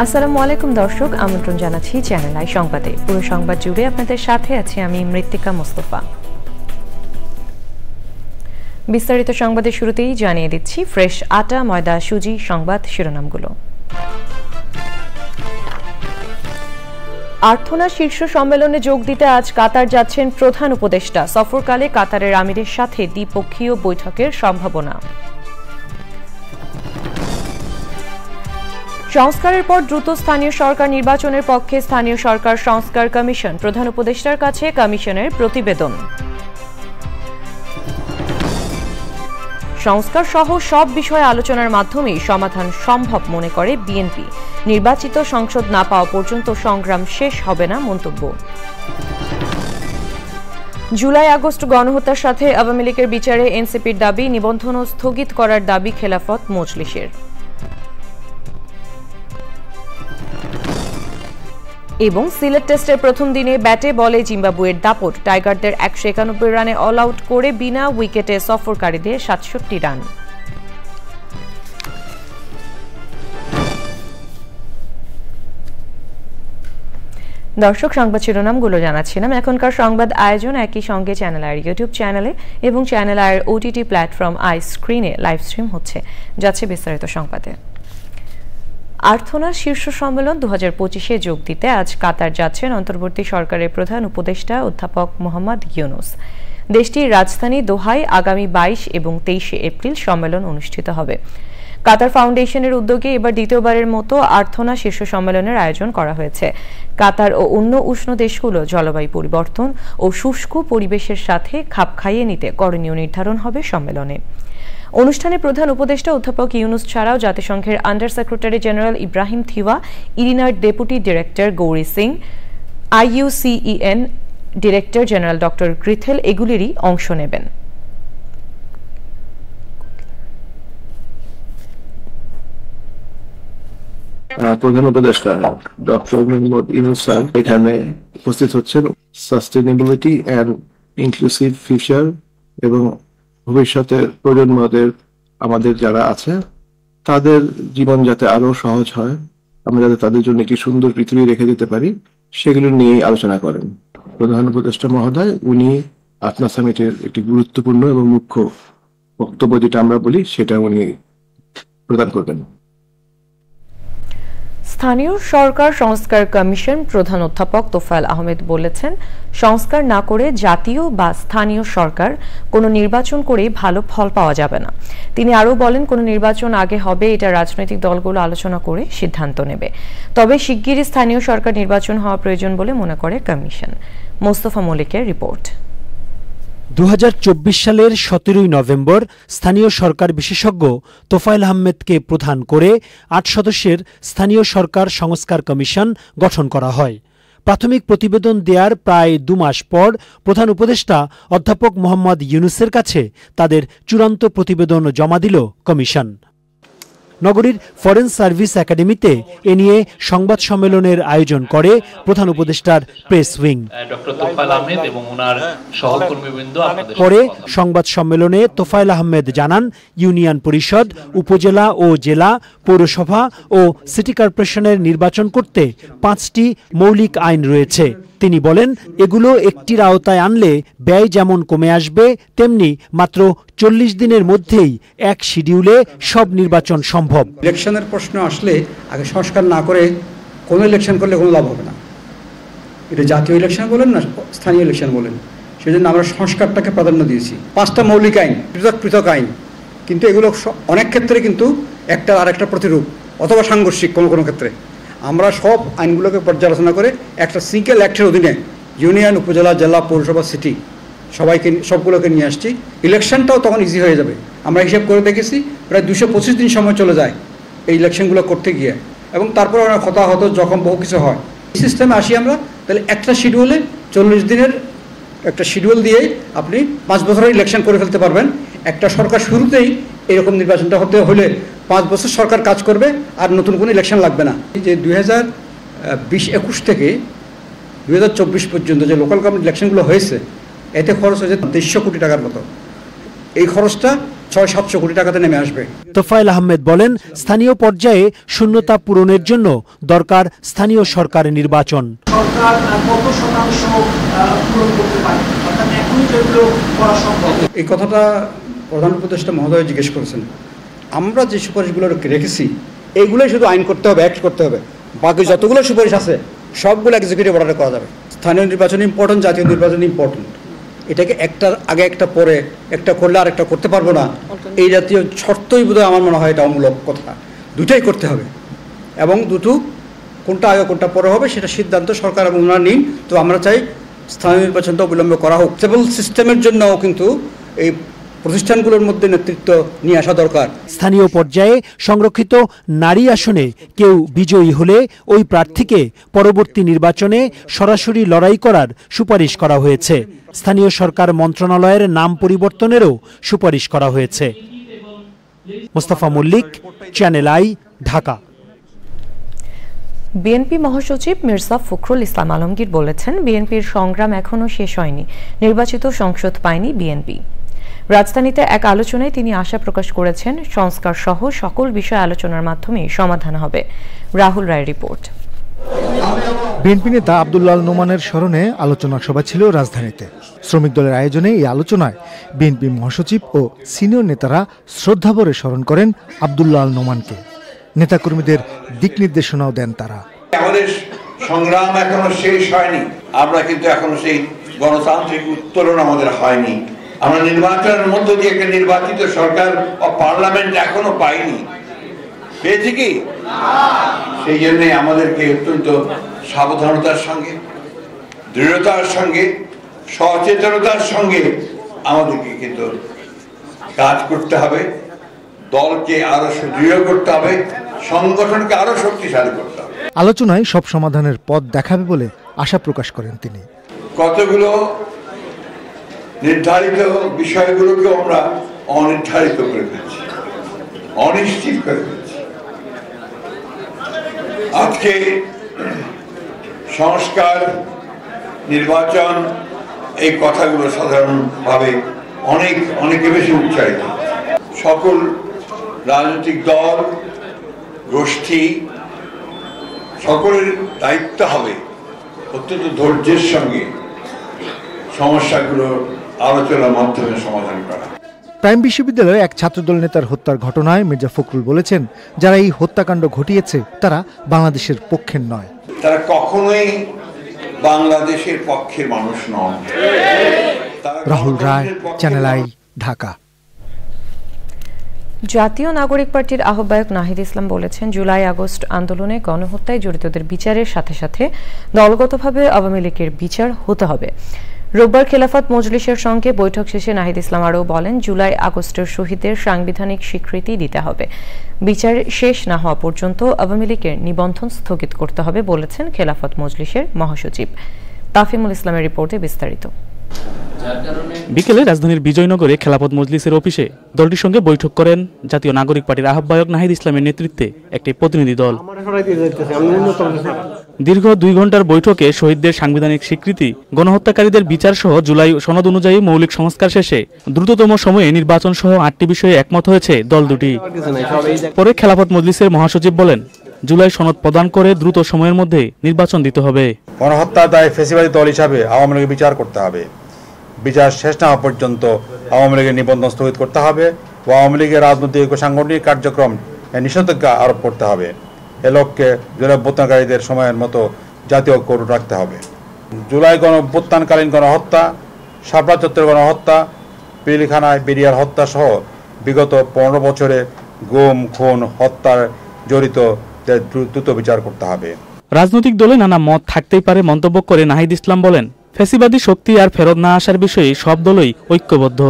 আসসালামু আলাইকুম দর্শক, আমন্ত্রণ জানাচ্ছি চ্যানেল আই সংবাদে। পুরো সংবাদ জুড়ে আপনাদের সাথে আছি আমি মৃত্তিকা মোস্তফা। বিস্তারিত সংবাদের শুরুতেই জানিয়ে দিচ্ছি ফ্রেশ আটা, ময়দা, সুজি সংবাদ শিরোনামগুলো। আর্থনা শীর্ষ সম্মেলনে যোগ দিতে আজ কাতার যাচ্ছেন প্রধান উপদেষ্টা। সফরকালে কাতারের আমিরের সাথে দ্বিপক্ষীয় বৈঠকের সম্ভাবনা। সংস্কারের পর দ্রুত স্থানীয় সরকার নির্বাচনের পক্ষে স্থানীয় সরকার সংস্কার কমিশন। প্রধান উপদেষ্টার কাছে কমিশনের প্রতিবেদন। সংস্কার সহ সব বিষয়ে আলোচনার মাধ্যমেই সমাধান সম্ভব মনে করে বিএনপি। নির্বাচিত সংসদ না পাওয়া পর্যন্ত সংগ্রাম শেষ হবে না মন্তব্য। জুলাই আগস্ট গণহত্যার সাথে আওয়ামী লীগের বিচারে এনসিপির দাবি, নিবন্ধন স্থগিত করার দাবি খেলাফত মজলিসের। এবং সিলেট টেস্টের প্রথম দিনে ব্যাটে বলে জিম্বাবুয়ের দাপট। টাইগারদের 191 রানে অল আউট করে বিনা উইকেটে সফরকারীদের 67 রান। দর্শক, সংবাদ শিরোনামগুলো জানাচ্ছিলাম। এখনকার সংবাদ আয়োজন একই সঙ্গে চ্যানেল আইয়ের ইউটিউব চ্যানেলে এবং চ্যানেল আইয়ের ওটিটি প্ল্যাটফর্ম আই স্ক্রিনে লাইভ স্ট্রিম হচ্ছে। যাচ্ছে বিস্তারিত সংবাদে। আর্থনা শীর্ষ সম্মেলন 2025-এ যোগ দিতে আজ কাতার যাচ্ছেন অন্তর্বর্তী সরকারের প্রধান উপদেষ্টা অধ্যাপক মোহাম্মদ ইউনুস। দেশটির রাজধানী দোহায় আগামী 22 এবং 23 এপ্রিল সম্মেলন অনুষ্ঠিত হবে। কাতার ফাউন্ডেশনের উদ্যোগে এবার দ্বিতীয়বারের মতো আর্থনা শীর্ষ সম্মেলনের আয়োজন করা হয়েছে। কাতার ও অন্য উষ্ণ দেশগুলো জলবায়ু পরিবর্তন ও শুষ্ক পরিবেশের সাথে খাপ খাইয়ে নিতে করণীয় নির্ধারণ হবে সম্মেলনে। অনুষ্ঠানে প্রধান উপদেষ্টা অধ্যাপক ইউনুস ছাড়াও জাতিসংঘের under secretary general Ibrahim Thiaw, ইরিনার deputy director Gauri Singh, IUCEN director general doctor Grethel এগুলিরই অংশ নেবেন। প্রধান উপদেষ্টা ডক্টর মোহাম্মদ ইউনুস স্যার এখানে উপস্থিত হচ্ছেন সাস্টেনেবিলিটি অ্যান্ড ইনক্লুসিভ ফিউচার এবং ভবিষ্যতের প্রজন্মদের আমাদের যারা আছে তাদের জীবন যাতে আরো সহজ হয়, আমরা যাতে তাদের জন্য একটি সুন্দর পৃথিবী রেখে দিতে পারি, সেগুলো নিয়েই আলোচনা করেন প্রধান উপদেষ্টা মহোদয়। উনি আর্থনা সামিটের একটি গুরুত্বপূর্ণ এবং মুখ্য বক্তব্য যেটা আমরা বলি সেটা উনি প্রদান করবেন। স্থানীয় সরকার সংস্কার কমিশন প্রধান অধ্যাপক তোফায়েল আহমেদ বলেছেন, সংস্কার না করে জাতীয় বা স্থানীয় সরকার কোনো নির্বাচন করে ভালো ফল পাওয়া যাবে না। তিনি আরও বলেন, কোনো নির্বাচন আগে হবে এটা রাজনৈতিক দলগুলো আলোচনা করে সিদ্ধান্ত নেবে। তবে শিগগিরই স্থানীয় সরকার নির্বাচন হওয়া প্রয়োজন বলে মনে করে কমিশন। মোস্তফা মল্লিকের রিপোর্ট। 2024 সালের 17 নভেম্বর স্থানীয় সরকার বিশেষজ্ঞ তোফায়েল আহমেদকে প্রধান করে 8 সদস্যের স্থানীয় সরকার সংস্কার কমিশন গঠন করা হয়। প্রাথমিক প্রতিবেদন দেওয়ার প্রায় 2 মাস পর প্রধান উপদেষ্টা অধ্যাপক মোহাম্মদ ইউনুসের কাছে তাদের চূড়ান্ত প্রতিবেদন জমা দিল কমিশন। নগরীর ফরেন সার্ভিস একাডেমিতে এ নিয়ে সংবাদ সম্মেলনের আয়োজন করে প্রধান উপদেষ্টার প্রেস উইং। পরে সংবাদ সম্মেলনে তোফায়েল আহমেদ জানান, ইউনিয়ন পরিষদ, উপজেলা ও জেলা, পৌরসভা ও সিটি কর্পোরেশনের নির্বাচন করতে 5টি মৌলিক আইন রয়েছে। তিনি বলেন, এগুলো একটির আওতায় আনলে ব্যয় যেমন কমে আসবে, তেমনি মাত্র 40 দিনের মধ্যেই এক শিডিউলে সব নির্বাচন সম্ভব। ইলেকশনের প্রশ্ন আসলে আগে সংস্কার না করে কোনো ইলেকশন করলে কোনো লাভ হবে না। এটা জাতীয় ইলেকশন বলেন না স্থানীয় ইলেকশন বলেন, সেই জন্য আমরা সংস্কারটাকে প্রাধান্য দিয়েছি। 5টা মৌলিক আইন, পৃথক পৃথক আইন, কিন্তু এগুলো অনেক ক্ষেত্রে কিন্তু একটা আর একটা প্রতিরূপ অথবা সাংঘর্ষিক কোনো কোনো ক্ষেত্রে। আমরা সব আইনগুলোকে পর্যালোচনা করে একটা সিঙ্গেল অ্যাক্টের অধীনে ইউনিয়ন, উপজেলা, জেলা, পৌরসভা, সিটি সবগুলোকে নিয়ে আসছি। ইলেকশনটাও তখন ইজি হয়ে যাবে। আমরা হিসাব করে দেখেছি প্রায় 225 দিন সময় চলে যায় এই ইলেকশনগুলো করতে গিয়ে, এবং তারপর আমরা হতাহত যখন বহু কিছু হয়। এই সিস্টেমে আসি আমরা, তাহলে একটা শিডিউলে 40 দিনের একটা শিডিউল দিয়ে আপনি 5 বছরের ইলেকশন করে ফেলতে পারবেন। একটা সরকার শুরুতেই এরকম নির্বাচনটা হতে হলে 5 বছর সরকার কাজ করবে, আর নতুন কোনো ইলেকশন লাগবে না। যে 2020-21 থেকে 2024 পর্যন্ত যে লোকাল গভর্নমেন্ট ইলেকশনগুলো হয়েছে, এতে খরচ হয়েছে 300 কোটি টাকার মতো। এই খরচটা 600-700 কোটি টাকাতে নেমে আসবে। তোফায়েল আহমেদ বলেন, স্থানীয় পর্যায়ে শূন্যতা পূরণের জন্য দরকার স্থানীয় সরকারের নির্বাচন। সরকার কত শতাংশ পূরণ করতে পারে, অর্থাৎ এখনই যেগুলো করা সম্ভব। এই কথাটা প্রধান উপদেষ্টা মহোদয় জিজ্ঞেস করেছেন। আমরা যে সুপারিশগুলো রেখেছি এইগুলোই শুধু আইন করতে হবে, অ্যাক্ট করতে হবে। বাকি যতগুলো সুপারিশ আছে সবগুলো এক্সিকিউটিভ অর্ডারে করা যাবে। স্থানীয় নির্বাচন ইম্পর্টেন্ট, জাতীয় নির্বাচন ইম্পর্টেন্ট। এটাকে একটার আগে একটা পরে, একটা করলে আর একটা করতে পারবো না, এই জাতীয় শর্তই বোধহয় আমার মনে হয় এটা অমূলক কথা। দুটাই করতে হবে এবং দুটো কোনটা আগে কোনটা পরে হবে সেটা সিদ্ধান্ত সরকার এবং ওনারা নিন। তো আমরা চাই স্থানীয় নির্বাচনটা অবিলম্বে করা হোক। স্টেবল সিস্টেমের জন্যও কিন্তু এই প্রতিষ্ঠানগুলোর মধ্যে নেতৃত্ব নিয়ে আসা দরকার। স্থানীয় পর্যায়ে সংরক্ষিত নারী আসনে কেউ বিজয়ী হলে ওই প্রার্থীকে পরবর্তী নির্বাচনে সরাসরি লড়াই করার সুপারিশ করা হয়েছে। স্থানীয় সরকার মন্ত্রণালয়ের নাম পরিবর্তনেরও সুপারিশ করা হয়েছে। Mostafa Mallik, Channel i, Dhaka. বিএনপি মহাসচিব মির্জা ফখরুল ইসলাম আলমগীর বলেছেন, বিএনপির সংগ্রাম এখনও শেষ হয়নি, নির্বাচিত সংসদ পায়নি বিএনপি। রাজধানীতে এক আলোচনায় তিনি আশা প্রকাশ করেছেন, সংস্কার সহ সকল বিষয় আলোচনার মাধ্যমে সমাধান হবে। রাহুল রায় রিপোর্ট। বিএনপি নেতা আব্দুল্লাহ আল নোমানের স্মরণে আলোচনা সভা ছিল রাজধানীতে। শ্রমিক দলের আয়োজনে এই আলোচনায় বিএনপি মহাসচিব ও সিনিয়র নেতারা শ্রদ্ধাভরে স্মরণ করেন আব্দুল্লাহ আল নোমানকে। নেতাকর্মীদের দিক নির্দেশনাও দেন তারা। আমাদের সংগ্রাম এখনো শেষ হয়নি, আমরা কিন্তু এখনো সেই গণতান্ত্রিক উত্তরণ আমাদের হয়নি। আমরা নির্বাচনের মধ্য দিয়ে একটা নির্বাচিত সরকার ও পার্লামেন্ট এখনো পাইনি। পেয়েছি কি? সেই জন্য আমাদেরকে অত্যন্ত সাবধানতার সঙ্গে, দৃঢ়তার সঙ্গে, সচেতনতার সঙ্গে আমাদেরকে কিন্তু কাজ করতে হবে। দলকে আরো সুদৃঢ় করতে হবে, সংগঠনকে আরো শক্তিশালী করতে হবে। আলোচনায় সব সমাধানের পথ দেখাবে বলে আশা প্রকাশ করেন তিনি। কতগুলো নির্ধারিত বিষয়গুলোকে আমরা অনির্ধারিত করে ফেলছি, অনিশ্চিত করে ফেলছি। আজকে সংস্কার, নির্বাচন, এই কথাগুলো সাধারণভাবে অনেকে বেশি উচ্চারিত। সকল রাজনৈতিক দল, গোষ্ঠী, সকলের দায়িত্ব হবে অত্যন্ত ধৈর্যের সঙ্গে সমস্যাগুলো আলোচনার মাধ্যমে সমাধান করা। প্রাইম বিশ্ববিদ্যালয়ের এক ছাত্রদল নেতার হত্যার ঘটনায় মির্জা ফখরুল বলেছেন, যারা এই হত্যাকাণ্ড ঘটিয়েছে তারা বাংলাদেশের পক্ষের নয়, তারা কখনোই বাংলাদেশের পক্ষের মানুষ নন। রাহুল রায়, চ্যানেল আই, ঢাকা। জাতীয় নাগরিক পার্টির আহ্বায়ক নাহিদ ইসলাম বলেছেন, জুলাই আগস্ট আন্দোলনে গণহত্যায় জড়িতদের বিচারের সাথে সাথে দলগতভাবে আওয়ামী লীগের বিচার হতে হবে। রোববার খেলাফত মজলিসের সঙ্গে বৈঠক শেষে নাহিদ ইসলাম আরও বলেন, জুলাই আগস্টের শহীদদের সাংবিধানিক স্বীকৃতি দিতে হবে। বিচার শেষ না হওয়া পর্যন্ত আওয়ামী লীগের নিবন্ধন স্থগিত করতে হবে বলেছেন খেলাফত মজলিসের মহাসচিব। তাফিমুল ইসলামের রিপোর্টে বিস্তারিত। বিকেলে রাজধানীর বিজয়নগরে খেলাফত মজলিসের অফিসে দলটির সঙ্গে বৈঠক করেন জাতীয় নাগরিক পার্টির আহ্বায়ক নাহিদ ইসলামের নেতৃত্বে একটি প্রতিনিধি দল। দীর্ঘ 2 ঘন্টার বৈঠকে শহীদদের সাংবিধানিক স্বীকৃতি, গণহত্যাকারীদের বিচার সহ জুলাই সনদ অনুযায়ী মৌলিক সংস্কার শেষে দ্রুততম সময়ে নির্বাচন সহ 8টি বিষয়ে একমত হয়েছে দল দুটি। পরে খেলাফত মজলিসের মহাসচিব বলেন, জুলাই সনদ প্রদান করে দ্রুত সময়ের মধ্যে নির্বাচন দিতে হবে। গণহত্যা দায় ফ্যাসিবাদী দল হিসাবে আওয়ামী লীগের বিচার করতে হবে। বিচার শেষ না হওয়া পর্যন্ত আওয়ামী লীগের নিবন্ধন স্থগিত করতে হবে ও আওয়ামী লীগের রাজনৈতিক ও সাংগঠনিক কার্যক্রম নিষেধাজ্ঞা আরোপ করতে হবে। এ লক্ষ্যে জুলাই অভ্যুত্থানকারীদের সময়ের মতো জাতীয় ঐক্য রাখতে হবে। জুলাই গণঅভ্যুত্থানকালীন গণহত্যা, শাপলা চত্বরের গণহত্যা, পিলখানায় বেরিয়ার হত্যা সহ বিগত 15 বছরে গুম, খুন, হত্যার জড়িত দ্রুত বিচার করতে হবে। রাজনৈতিক দলে নানা মত থাকতেই পারে মন্তব্য করে নাহিদ ইসলাম বলেন, ফ্যাসিবাদী শক্তি আর ফেরত না আসার বিষয়ে সব দলই ঐক্যবদ্ধ।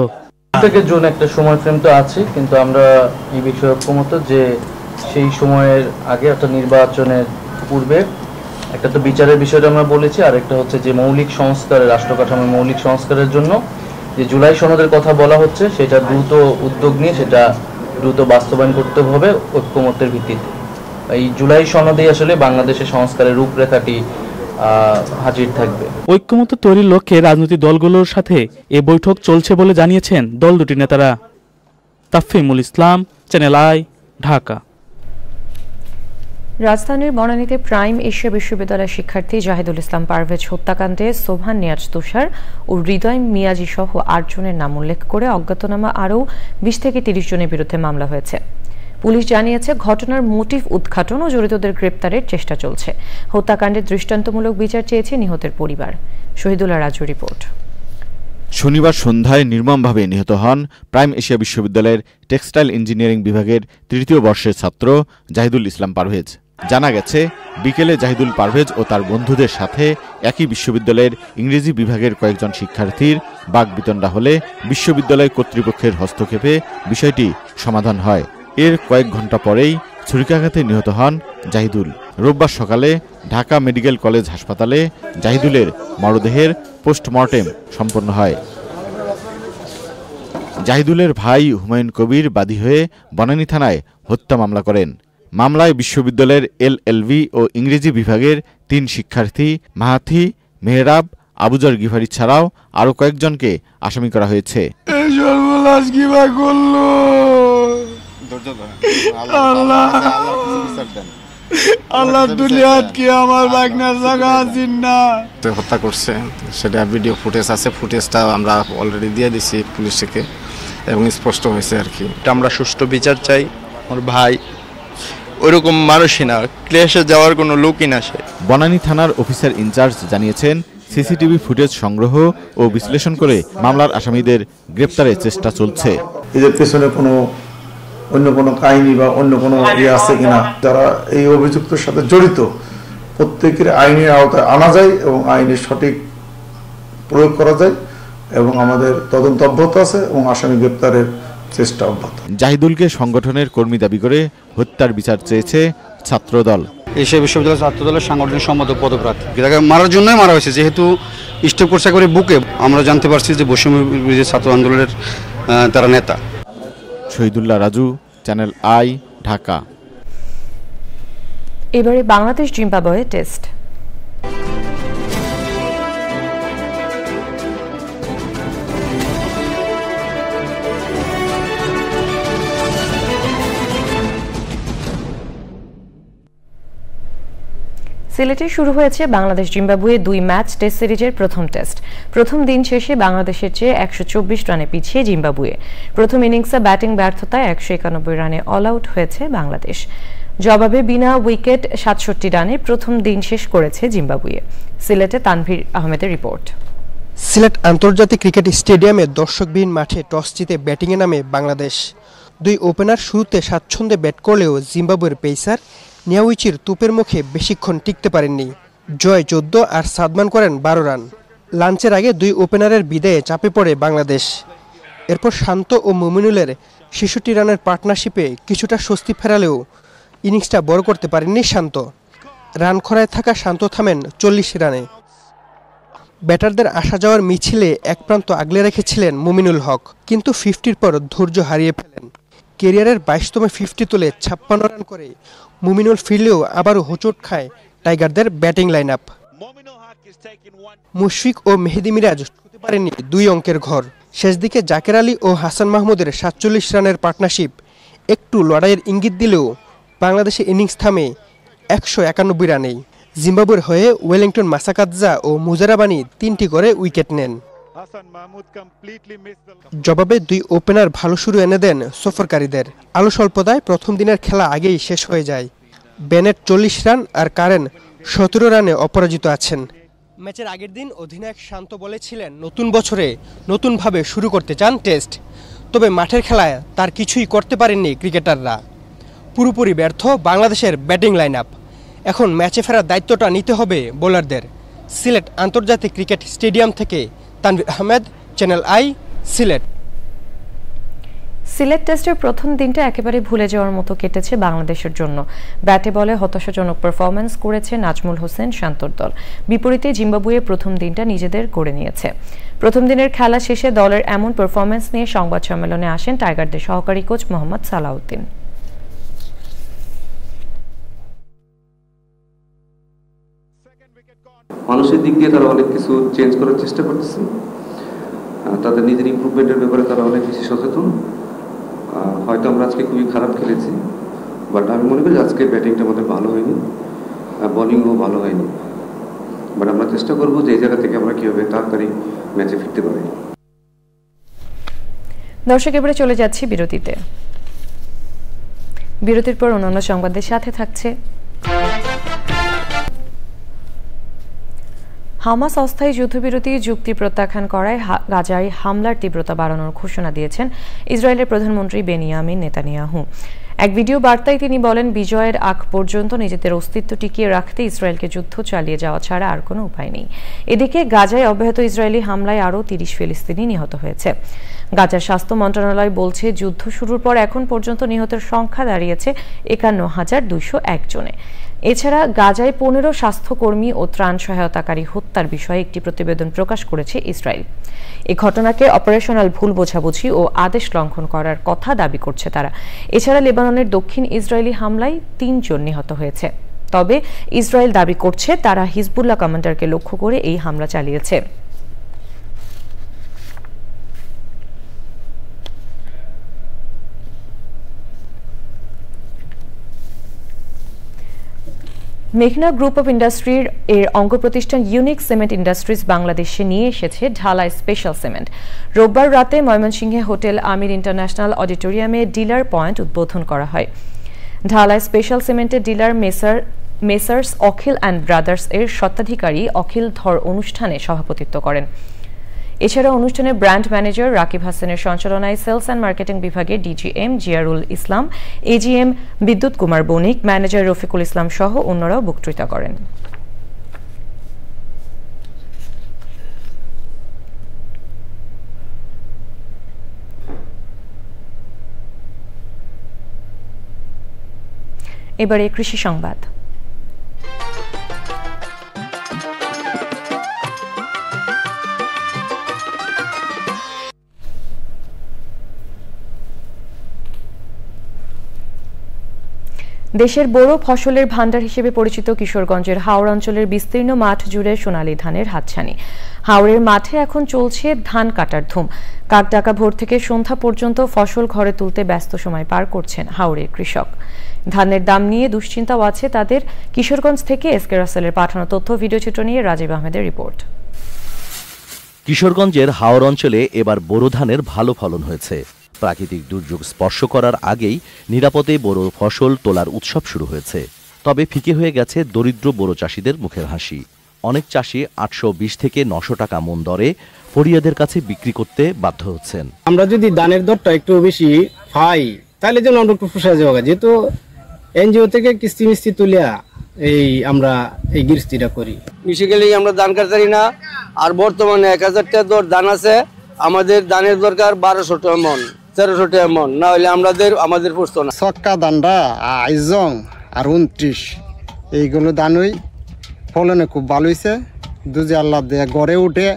থেকে জুন একটা সময় ফ্রেম তো আছে, কিন্তু আমরা এই বিষয়ে ঐক্যমত যে সেই সময়ের আগে একটা নির্বাচনের পূর্বে একটা তো বিচারের বিষয়টা আমরা বলেছি, আর একটা হচ্ছে যে মৌলিক সংস্কারের, রাষ্ট্র কাঠামোর মৌলিক সংস্কারের জন্য যে জুলাই সনদের কথা বলা হচ্ছে সেটা দ্রুত উদ্যোগ নিয়ে সেটা দ্রুত বাস্তবায়ন করতে হবে ঐক্যমতের ভিত্তিতে। এই জুলাই সনদেই আসলে বাংলাদেশের সংস্কারের রূপরেখাটি হাজির থাকবে। ঐক্যমত তৈরির লক্ষ্যে রাজনৈতিক দলগুলোর সাথে এ বৈঠক চলছে বলে জানিয়েছেন দল দুটির নেতারা। তাফহিমুল ইসলাম, চ্যানেল আই, ঢাকা। রাজধানীর বনানীতে প্রাইম এশিয়া বিশ্ববিদ্যালয়ের শিক্ষার্থী জাহিদুল ইসলাম পারভেজ হত্যাকাণ্ডে সোবহান নিয়াজ তুষার ও হৃদয় মিয়াজি সহ 8 জনের নাম উল্লেখ করে অজ্ঞাতনামা আরও 20 থেকে 30 জনের বিরুদ্ধে মামলা হয়েছে। পুলিশ জানিয়েছে ঘটনার মোটিভ উদ্ঘাটন ও জড়িতদের গ্রেপ্তারের চেষ্টা চলছে। হত্যাকাণ্ডের দৃষ্টান্তমূলক বিচার চেয়েছে নিহতের পরিবার। শহীদুল্লাহ রাজু রিপোর্ট। শনিবার সন্ধ্যায় নির্মমভাবে নিহত হন প্রাইম এশিয়া বিশ্ববিদ্যালয়ের টেক্সটাইল ইঞ্জিনিয়ারিং বিভাগের 3য় বর্ষের ছাত্র জাহিদুল ইসলাম পারভেজ। জানা গেছে, বিকেলে জাহিদুল পারভেজ ও তার বন্ধুদের সাথে একই বিশ্ববিদ্যালয়ের ইংরেজি বিভাগের কয়েকজন শিক্ষার্থীর বাকবিতণ্ডা হলে বিশ্ববিদ্যালয় কর্তৃপক্ষের হস্তক্ষেপে বিষয়টি সমাধান হয়। এর কয়েক ঘণ্টা পরেই ছুরিকাঘাতে নিহত হন জাহিদুল। রোববার সকালে ঢাকা মেডিকেল কলেজ হাসপাতালে জাহিদুলের মরদেহের পোস্টমর্টেম সম্পন্ন হয়। জাহিদুলের ভাই হুমায়ুন কবির বাদী হয়ে বনানী থানায় হত্যা মামলা করেন। মামলায় বিশ্ববিদ্যালয়ের এলএলবি ও ইংরেজি বিভাগের 3 শিক্ষার্থী মাহাথি, মেহরাব, আবুজার গিফারি ছাড়াও আরও কয়েকজনকে আসামি করা হয়েছে। হত্যা করছে সেটা ভিডিও ফুটেজ আছে, ফুটেজটা আমরা অলরেডি দিয়ে দিছি পুলিশকে এবং স্পষ্ট হয়েছে আর কি। আমরা সুষ্ঠু বিচার চাই। আমার ভাই ওইরকম মানুষই না, ক্লেশে যাওয়ার কোনো লোকই না সে। বনানী থানার অফিসার ইনচার্জ জানিয়েছেন, সিসিটিভি ফুটেজ সংগ্রহ ও বিশ্লেষণ করে মামলার আসামিদের গ্রেপ্তারের চেষ্টা চলছে। এদের পেছনে অন্য কোনো কাহিনী বা অন্য কোনো আছে কিনা, যারা এই অভিযুক্তের সাথে জড়িত প্রত্যেকের আইনের আওতায় আনা যায় এবং আইনের সঠিক প্রয়োগ করা যায় এবং আমাদের তদন্ত অব্যাহত আছে এবং আসামি গ্রেপ্তারের চেষ্টা অব্যাহত। জাহিদুলকে সংগঠনের কর্মী দাবি করে হত্যার বিচার চেয়েছে ছাত্রদল। এশিয়া বিশ্ববিদ্যালয় ছাত্রদলের সাংগঠনিক সম্পাদক পদপ্রার্থী। তাকে মারার জন্যই মারা হয়েছে, যেহেতু স্টেপ করছে করে বুকে। আমরা জানতে পারছি যে বৈষম্য ছাত্র আন্দোলনের তারা নেতা। Shahidullah Raju, channel i, Dhaka. এবারে বাংলাদেশ জিম্বাবুয়ে টেস্ট। সিলেটে শুরু হয়েছে বাংলাদেশ জিম্বাবুয়ে 2 ম্যাচ টেস্ট সিরিজের প্রথম টেস্ট। প্রথম দিন শেষে বাংলাদেশের চেয়ে 124 রানে পিছিয়ে জিম্বাবুয়ে। প্রথম ইনিংসে ব্যাটিং ব্যর্থতায় 191 রানে অল আউট হয়েছে বাংলাদেশ। জবাবে বিনা উইকেট 67 রানে প্রথম দিন শেষ করেছে জিম্বাবুয়ে। সিলেটে তানভীর আহমেদের রিপোর্ট। সিলেট আন্তর্জাতিক ক্রিকেট স্টেডিয়ামে দর্শকবিহীন মাঠে টস জিতে ব্যাটিংয়ে নামে বাংলাদেশ। 2 ওপেনার শুরুতে স্বাচ্ছন্দ্যে ব্যাট করলেও জিম্বাবুয়ের পেসার নিয়াউইচির তুপের মুখে বেশিক্ষণ টিকতে পারেননি। জয় 14 আর সাদমান করেন 12 রান। লাঞ্চের আগে 2 ওপেনারের বিদায়ে চাপে পড়ে বাংলাদেশ। এরপর শান্ত ও মুমিনুলের 66 রানের পার্টনারশিপে কিছুটা স্বস্তি ফেরালেও ইনিংসটা বড় করতে পারেননি শান্ত। রান খরায় থাকা শান্ত থামেন 40 রানে। ব্যাটারদের আসা যাওয়ার মিছিলে এক প্রান্ত আগলে রেখেছিলেন মুমিনুল হক, কিন্তু 50-র পর ধৈর্য হারিয়ে ফেলেন। ক্যারিয়ারের 22তম 50 তুলে 56 রান করে মুমিনুল ফিরলেও আবারও হোঁচট খায় টাইগারদের ব্যাটিং লাইন আপ। মুশফিক ও মেহেদি মিরাজ ছুঁতে পারেননি 2 অঙ্কের ঘর। শেষ দিকে জাকের আলী ও হাসান মাহমুদের 47 রানের পার্টনারশিপ একটু লড়াইয়ের ইঙ্গিত দিলেও বাংলাদেশের ইনিংস থামে 191 রানেই। জিম্বাবুয়ের হয়ে ওয়েলিংটন মাসাকাদজা ও মুজারাবানি 3টি করে উইকেট নেন। জবাবে 2 ওপেনার ভালো শুরু এনে দেন সফরকারীদের। আলো স্বল্পতায় প্রথম দিনের খেলা আগেই শেষ হয়ে যায়। বেনেট 40 রান আর কারেন 17 রানে অপরাজিত আছেন। ম্যাচের আগের দিন অধিনায়ক শান্ত বলেছিলেন নতুন বছরে নতুনভাবে শুরু করতে চান টেস্ট। তবে মাঠের খেলায় তার কিছুই করতে পারেননি ক্রিকেটাররা। পুরোপুরি ব্যর্থ বাংলাদেশের ব্যাটিং লাইন আপ। এখন ম্যাচে ফেরার দায়িত্বটা নিতে হবে বোলারদের। সিলেট আন্তর্জাতিক ক্রিকেট স্টেডিয়াম থেকে তানভীর আহমেদ, চ্যানেল আই, সিলেট। সিলেট টেস্টের প্রথম দিনটা একেবারে ভুলে যাওয়ার মতো কেটেছে বাংলাদেশের জন্য। ব্যাটে বলে হতাশাজনক পারফরম্যান্স করেছে নাজমুল হোসেন শান্তর দল। বিপরীতে জিম্বাবুয়ে প্রথম দিনটা নিজেদের করে নিয়েছে। প্রথম দিনের খেলা শেষে দলের এমন পারফরম্যান্স নিয়ে সংবাদ সম্মেলনে আসেন টাইগারদের সহকারী কোচ মোহাম্মদ সালাউদ্দিন। মানুষের দিক দিয়ে তারা অনেক কিছু চেঞ্জ করার চেষ্টা করতেছে। তাদের নিজের ইমপ্রুভমেন্টের ব্যাপারে তারা অনেক বেশি সচেতন। হয়তো আমরা আজকে খুবই খারাপ খেলেছি, বাট আমি মনে করি আজকে ব্যাটিংটা আমাদের ভালো হয়নি, বোলিংও ভালো হয়নি, বাট আমরা চেষ্টা করবো যে এই জায়গা থেকে আমরা কীভাবে তাড়াতাড়ি ম্যাচে ফিরতে পারি। দর্শক, এবারে চলে যাচ্ছি বিরতিতে। বিরতির পর অন্যান্য সংবাদের সাথে থাকছে হামাস অস্থায়ী যুদ্ধবিরতি চুক্তি প্রত্যাখ্যান করায় গাজায় হামলার তীব্রতা বাড়ানোর ঘোষণা দিয়েছেন ইসরায়েলের প্রধানমন্ত্রী বেনিয়ামিন নেতানিয়াহু। এক ভিডিও বার্তায় তিনি বলেন, বিজয়ের আগ পর্যন্ত নিজেদের অস্তিত্ব টিকিয়ে রাখতে ইসরায়েলকে যুদ্ধ চালিয়ে যাওয়া ছাড়া আর কোনো উপায় নেই। এদিকে গাজায় অব্যাহত ইসরায়েলি হামলায় আরও 30 ফিলিস্তিনি নিহত হয়েছে। গাজার স্বাস্থ্য মন্ত্রণালয় বলছে, যুদ্ধ শুরুর পর এখন পর্যন্ত নিহতের সংখ্যা দাঁড়িয়েছে 51,201 জনে। এছাড়া গাজায় 15 স্বাস্থ্যকর্মী ও ত্রাণ সহায়তাকারী হত্যার বিষয়ে একটি প্রতিবেদন প্রকাশ করেছে ইসরায়েল। এই ঘটনাকে অপারেশনাল ভুল বোঝাবুঝি ও আদেশ লঙ্ঘন করার কথা দাবি করছে তারা। এছাড়া লেবাননের দক্ষিণ ইসরায়েলি হামলায় 3 জন নিহত হয়েছে। তবে ইসরায়েল দাবি করছে তারা হিজবুল্লাহ কমান্ডারকে লক্ষ্য করে এই হামলা চালিয়েছে। মেঘনা গ্রুপ অফ ইন্ডাস্ট্রির অঙ্গ প্রতিষ্ঠান ইউনিক সিমেন্ট ইন্ডাস্ট্রিজ বাংলাদেশে নিয়ে এসেছে ঢালাই স্পেশাল সিমেন্ট। রোববার রাতে ময়মনসিংহে হোটেল আমির ইন্টারন্যাশনাল অডিটোরিয়ামে ডিলার পয়েন্ট উদ্বোধন করা হয়। ঢালাই স্পেশাল সিমেন্টের dealer messrs Akhil and brothers এর স্বত্বাধিকারী অখিল ধর অনুষ্ঠানে সভাপতিত্ব করেন। এছাড়া অনুষ্ঠানে ব্র্যান্ড ম্যানেজার রাকিব হাসানের সঞ্চালনায় সেলস অ্যান্ড মার্কেটিং বিভাগের ডিজিএম জিয়ারুল ইসলাম, এজিএম বিদ্যুৎ কুমার বণিক, ম্যানেজার রফিকুল ইসলাম সহ অন্যরাও বক্তৃতা করেন। এবারে কৃষি সংবাদ। দেশের বড় ফসলের ভান্ডার হিসেবে পরিচিত কিশোরগঞ্জের হাওড় অঞ্চলের বিস্তীর্ণ মাঠ জুড়ে সোনালী ধানের হাতছানি। হাওড়ের মাঠে এখন চলছে ধান কাটার ধুম। কাকডাকা ভোর থেকে সন্ধ্যা পর্যন্ত ফসল ঘরে তুলতে ব্যস্ত সময় পার করছেন হাওড়ের কৃষক। ধানের দাম নিয়ে দুশ্চিন্তাও আছে তাদের। কিশোরগঞ্জ থেকে এসকে রাসেলের পাঠানো তথ্য ভিডিওচিত্র নিয়ে রাজীব আহমেদের রিপোর্ট। কিশোরগঞ্জের হাওড় অঞ্চলে এবার বোরো ধানের ভালো ফলন হয়েছে। প্রাকৃতিক দুর্যোগ স্পর্শ করার আগেই নিরাপদে বোরো ফসল তোলার উৎসব শুরু হয়েছে। তবে ফিকে হয়ে গেছে দরিদ্র বোরো চাষিদের মুখের হাসি। অনেক চাষি 820 থেকে 900 টাকা মন দরে ফরিয়াদের কাছে বিক্রি করতে বাধ্য হচ্ছেন। আমরা যদি ধানের দরটা একটু বেশি পাই তাহলে যেন আমরা একটু পোষা যাওয়া, যেহেতু এনজিও থেকে কিস্তি মিস্তি তুলিয়া আমরা এই গৃহস্থিটা করি। বেসিক্যালি আমরা ধান কাটতারি না। আর বর্তমানে 1000 টাকা দর ধান আছে, আমাদের ধানের দরকার 1200 টাকা মন, 1300 টাকা মন, না হলে আমাদের পুষতো না। ছক্কা ধানটা আইজং আর 29 এইগুলো ধানই ফলনে খুব ভালো হয়েছে। দুজে আল্লাহ দিয়ে গড়ে উঠে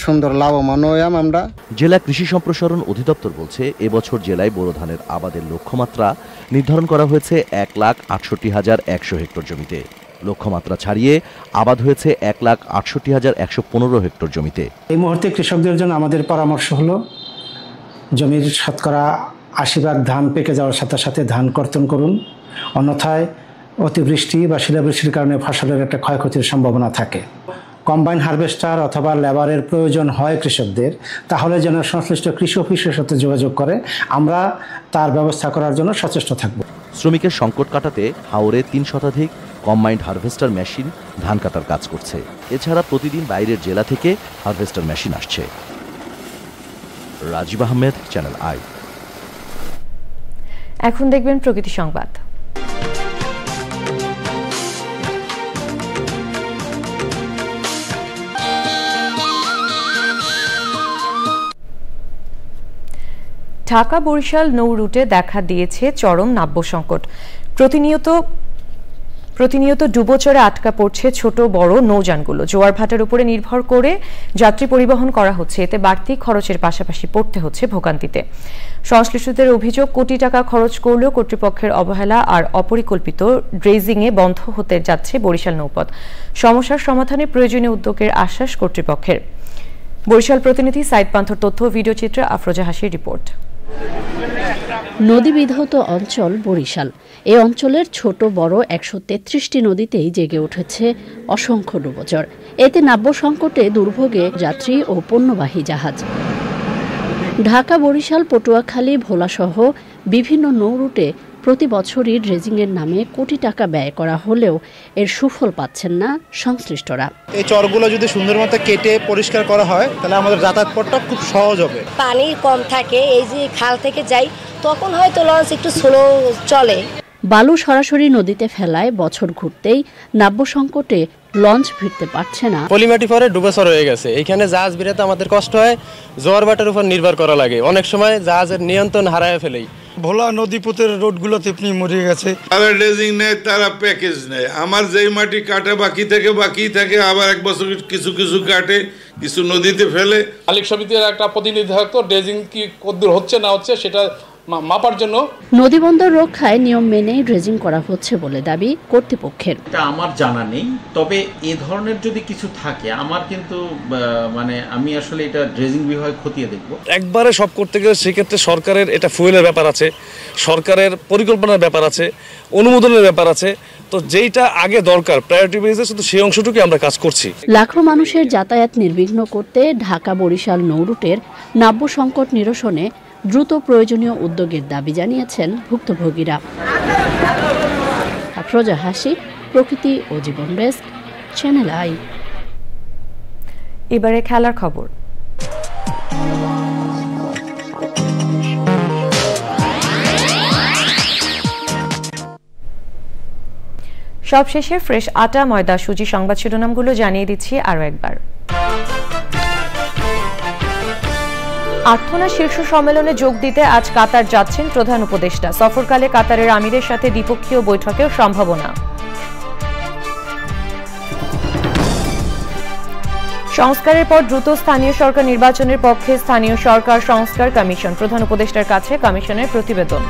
সুন্দর লাভবান হইলাম আমরা। জেলা কৃষি সম্প্রসারণ অধিদপ্তর বলছে, এবছর জেলায় বোরো ধানের আবাদের লক্ষ্যমাত্রা নির্ধারণ করা হয়েছে 1,68,100 হেক্টর জমিতে। লক্ষ্যমাত্রা ছাড়িয়ে আবাদ হয়েছে 1,68,115 হেক্টর জমিতে। এই মুহূর্তে কৃষকদের জন্য আমাদের পরামর্শ হলো, জমির শতকরা 80% ধান পেকে যাওয়ার সাথে সাথে ধান কর্তন করুন, অন্যথায় অতিবৃষ্টি বা শিলাবৃষ্টির কারণে ফসলের একটা ক্ষয়ক্ষতির সম্ভাবনা থাকে। কম্বাইন হারভেস্টার অথবা লেবারের প্রয়োজন হয় কৃষকদের, তাহলে যেন সংশ্লিষ্ট কৃষি অফিসের সাথে যোগাযোগ করে আমরা তার ব্যবস্থা করার জন্য সচেষ্ট থাকব। শ্রমিকের সংকট কাটাতে হাওড়ে 3 শতাধিক কম্বাইন্ড হারভেস্টার মেশিন ধান কাটার কাজ করছে। এছাড়া প্রতিদিন বাইরের জেলা থেকে হারভেস্টার মেশিন আসছে। Rajib Ahmed, Channel i. এখন দেখবেন প্রকৃতি সংবাদ। ঢাকা বরিশাল নৌ রুটে দেখা দিয়েছে চরম নাব্য সংকট। প্রতিনিয়ত ডুবোচরে আটকা পড়ছে ছোট বড় নৌযানগুলো। জোয়ার ভাটার উপরে নির্ভর করে যাত্রী পরিবহন করা হচ্ছে, এতে বাড়তি খরচের পাশাপাশি পড়তে হচ্ছে ভোগান্তিতে। সংশ্লিষ্টদের অভিযোগ, কোটি টাকা খরচ করলেও কর্তৃপক্ষের অবহেলা আর অপরিকল্পিত ড্রেজিংয়ে বন্ধ হতে যাচ্ছে বরিশাল নৌপথ। সমস্যার সমাধানে প্রয়োজনীয় উদ্যোগের আশ্বাস কর্তৃপক্ষের। বরিশাল প্রতিনিধি সাইদ পান্থর তথ্য ভিডিওচিত্রে আফরোজা হাসির রিপোর্ট। নদী বিধৌত অঞ্চল বরিশাল। এই অঞ্চলের ছোট বড় ১৩৩টি নদীতেই জেগে উঠেছে অসংখ্য ডুবোচর। এতে নাব্য সংকটে দুর্ভোগে যাত্রী ও পণ্যবাহী জাহাজ। ঢাকা, বরিশাল, পটুয়াখালী, ভোলাসহ বিভিন্ন নৌরুটে প্রতি বছরই ড্রেজিংয়ের নামে কোটি টাকা ব্যয় করা হলেও এর সুফল পাচ্ছেন না সংশ্লিষ্টরা। এই চরগুলো যদি সুন্দর মতো কেটে পরিষ্কার করা হয় তাহলে আমাদের যাতায়াত পথটা খুব সহজ হবে। পানি কম থাকে, এই যে খাল থেকে যাই তখন হয়তো লঞ্চ একটু স্লো চলে। বালু সরাসরি নদীতে ফেলায় বছর ঘুরতেই নাব্য সংকটে লঞ্চ ভিড়তে পারছে না। পলিমাটি পরে ডুবেচর হয়ে গেছে, এখানে জাহাজ বেরোতে আমাদের কষ্ট হয়, জোয়ার বাটার উপর নির্ভর করা লাগে, অনেক সময় জাহাজের নিয়ন্ত্রণ হারায় ফেলেই। ভোলা নদীপথের রোডগুলোতে আপনি মরে গেছে। তারা ড্রেজিং নেয়, তারা প্যাকেজ নেয়। আমার যেই মাটি কাটে বাকি থাকে আবার এক বছর কিছু কিছু কাটে, কিছু নদীতে ফেলে। মালিক সমিতির একটা প্রতিনিধি থাকতো, ড্রেজিং কি কতদূর হচ্ছে না হচ্ছে সেটা মাপার জন্য। নদী বন্দর রক্ষায় নিয়ম মেনে ড্রেজিং করা হচ্ছে বলে দাবি কর্তৃপক্ষের। এটা আমার জানা নেই, তবে এ ধরনের যদি কিছু থাকে আমার কিন্তু আমি আসলে এটা ড্রেজিং বিভাগ খতিয়ে দেখব। একবারে সব করতে গেলে সেক্ষেত্রে সরকারের এটা ফুয়েলের ব্যাপার আছে, সরকারের পরিকল্পনার ব্যাপার আছে, অনুমোদনের ব্যাপার আছে। তো যেইটা আগে দরকার প্রায়োরিটি বেসিসে শুধু সেই অংশটুকুই আমরা কাজ করছি। লাখো মানুষের যাতায়াত নির্বিঘ্ন করতে ঢাকা বরিশাল নৌরুটের নাব্য সংকট নিরসনে দ্রুত প্রয়োজনীয় উদ্যোগের দাবি জানিয়েছেন ভুক্তভোগীরা। আফরোজা হাসি, প্রকৃতি ও জীবন ডেস্ক, চ্যানেল আই। এবারে খেলার খবর। সবশেষে ফ্রেশ আটা, ময়দা, সুজি সংবাদ শিরোনামগুলো জানিয়ে দিচ্ছি আরও একবার। আর্থনা শীর্ষ সম্মেলনে যোগ দিতে আজ কাতার যাচ্ছেন প্রধান উপদেষ্টা। সফরকালে কাতারের আমিরের সাথে দ্বিপক্ষীয় বৈঠকের সম্ভাবনা। সংস্কারের পর দ্রুত স্থানীয় সরকার নির্বাচনের পক্ষে স্থানীয় সরকার সংস্কার কমিশন। প্রধান উপদেষ্টার কাছে কমিশনের প্রতিবেদন।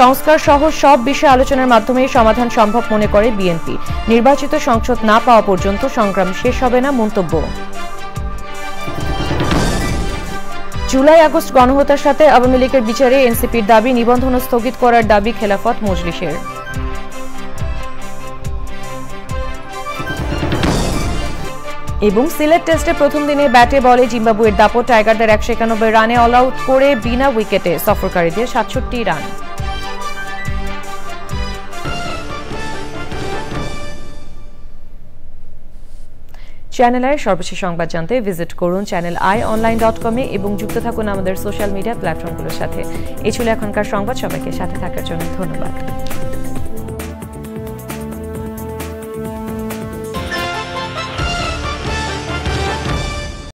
সংস্কার সহ সব বিষয়ে আলোচনার মাধ্যমে সমাধান সম্ভব মনে করে বিএনপি। নির্বাচিত সংসদ না পাওয়া পর্যন্ত সংগ্রাম শেষ হবে না মন্তব্য। জুলাই আগস্ট গণহত্যার সাথে আওয়ামী লীগের বিচারে এনসিপির দাবি, নিবন্ধন স্থগিত করার দাবি খেলাফত মজলিসের। এবং সিলেট টেস্টে প্রথম দিনে ব্যাটে বলে জিম্বাবুয়ের দাপট। টাইগারদের ১৯১ রানে অল আউট করে বিনা উইকেটে সফরকারীদের ৬৭ রান। চ্যানেল আই সর্বশেষ সংবাদ জানতে ভিজিট করুন channelionline.com এবং যুক্ত থাকুন আমাদের সোশ্যাল মিডিয়া প্ল্যাটফর্মগুলোর সাথে। এই ছিল এখনকার সংবাদ। সবাইকে সাথে থাকার জন্য ধন্যবাদ।